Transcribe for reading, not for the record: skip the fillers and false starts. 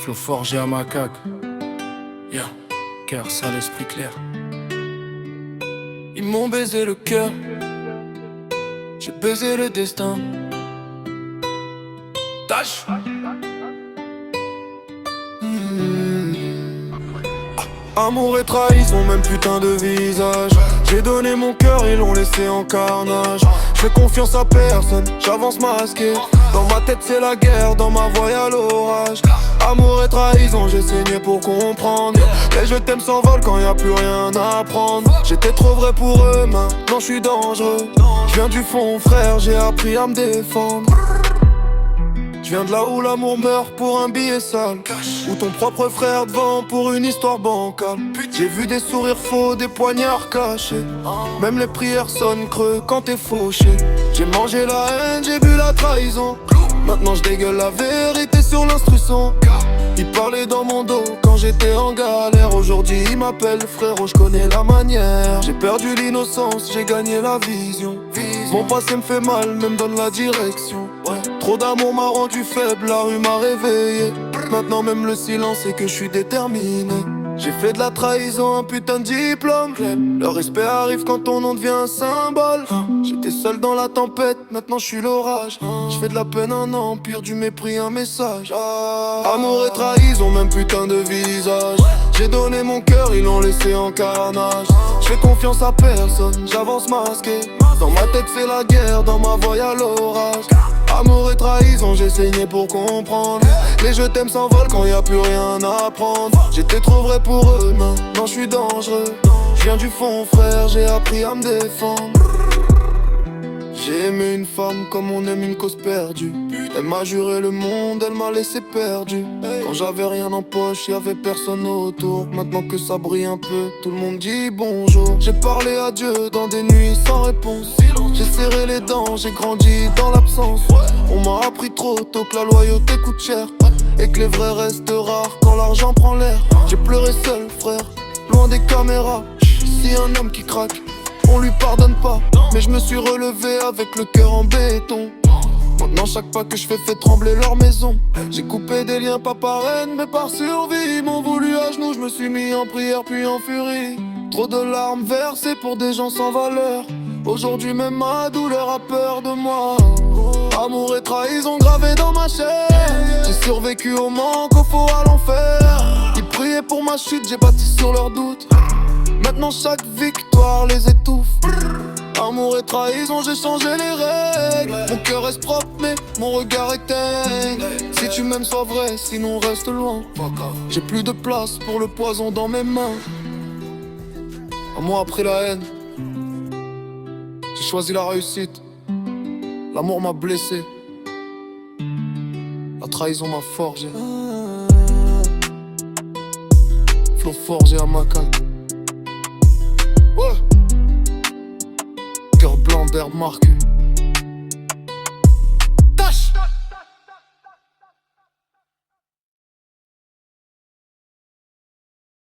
Flow forgé à macaque. Yeah. Cœur sale, esprit clair. Ils m'ont baisé le cœur. J'ai baisé le destin. Tâche. Amour et trahison, même putain de visage. J'ai donné mon cœur, ils l'ont laissé en carnage. J'fais confiance à personne, j'avance masqué. Dans ma tête c'est la guerre, dans ma voix y'a l'orage. Amour et trahison, j'ai saigné pour comprendre. Les je t'aime s'envolent quand y'a plus rien à prendre. J'étais trop vrai pour eux, maintenant j'suis dangereux. J'viens du fond frère, j'ai appris à me défendre. Je viens de là où l'amour meurt pour un billet sale, où ton propre frère te vend pour une histoire bancale. J'ai vu des sourires faux, des poignards cachés. Même les prières sonnent creux quand t'es fauché. J'ai mangé la haine, j'ai bu la trahison. Maintenant je dégueule la vérité sur l'instruction. Il parlait dans mon dos quand j'étais en galère. Aujourd'hui il m'appelle frérot, je connais la manière. J'ai perdu l'innocence, j'ai gagné la vision. Mon passé me fait mal, me donne la direction. Trop d'amour m'a rendu faible, la rue m'a réveillé. Maintenant même le silence c'est que je suis déterminé. J'ai fait de la trahison un putain de diplôme. Le respect arrive quand ton nom devient un symbole. J'étais seul dans la tempête, maintenant je suis l'orage. Je fais de la peine un empire, du mépris un message. Amour et trahison, même putain de visage. J'ai donné mon cœur, ils l'ont laissé en carnage. Je fais confiance à personne, j'avance masqué. Dans ma tête c'est la guerre, dans ma voix y'a l'orage. Amour et trahison, j'ai saigné pour comprendre. Les je t'aime s'envolent quand y'a plus rien à prendre. J'étais trop vrai pour eux, maintenant je suis dangereux. Je viens du fond frère, j'ai appris à me défendre. J'ai aimé une femme comme on aime une cause perdue. Elle m'a juré le monde, elle m'a laissé perdu. Quand j'avais rien en poche, y'avait personne autour. Maintenant que ça brille un peu, tout le monde dit bonjour. J'ai parlé à Dieu dans des nuits sans réponse. J'ai serré les dents, j'ai grandi dans l'absence. On m'a appris trop tôt que la loyauté coûte cher, et que les vrais restent rares quand l'argent prend l'air. J'ai pleuré seul frère, loin des caméras. Si un homme qui craque, on lui pardonne pas. Mais je me suis relevé avec le cœur en béton. Maintenant chaque pas que je fais fait trembler leur maison. J'ai coupé des liens pas par haine mais par survie. Ils m'ont voulu à genoux, je me suis mis en prière puis en furie. Trop de larmes versées pour des gens sans valeur. Aujourd'hui même ma douleur a peur de moi. Amour et trahison gravés dans ma chair. J'ai survécu au manque, au faux, à l'enfer. Ils priaient pour ma chute, j'ai bâti sur leurs doutes. Maintenant chaque victoire les étouffe. Amour et trahison, j'ai changé les règles. Mon cœur reste propre mais mon regard éteint. Si tu m'aimes sois vrai, sinon reste loin. J'ai plus de place pour le poison dans mes mains. Un mois après la haine, j'ai choisi la réussite. L'amour m'a blessé, la trahison m'a forgé. Flow forgé à macaque. Ouais. Cœur blanc d'herbe marqué.